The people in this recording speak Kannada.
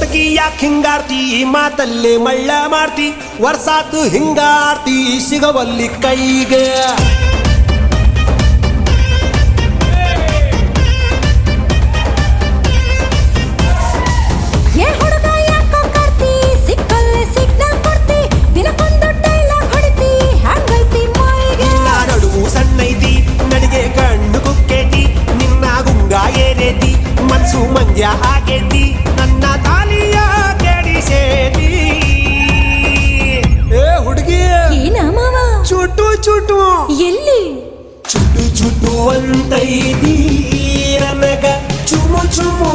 ಹುಡುಗಿ ಯಾಕೆ ಹಿಂಗಾರ್ತಿ ಮಾತಲ್ಲೇ ಮಳ್ಳ ಮಾಡ್ತಿ ವರ್ಷಾತು ಹಿಂಗಾರ್ತಿ ಸಿಗವಲ್ಲಿ ಕೈಗೆ ಮನ್ಸು ಮಂದ್ಯ ಆಗೇತಿ ನನ್ನ ತಾಲಿಯ ಕೆಡಿಸೇತಿ ಏ ಹುಡುಗಿ ಏನ ಮಾವ ಚುಟು ಚುಟು ಎಲ್ಲಿ ಚುಟು ಚುಟು ಅಂತೈತಿ ನನಗ ಚುಮು ಚುಮು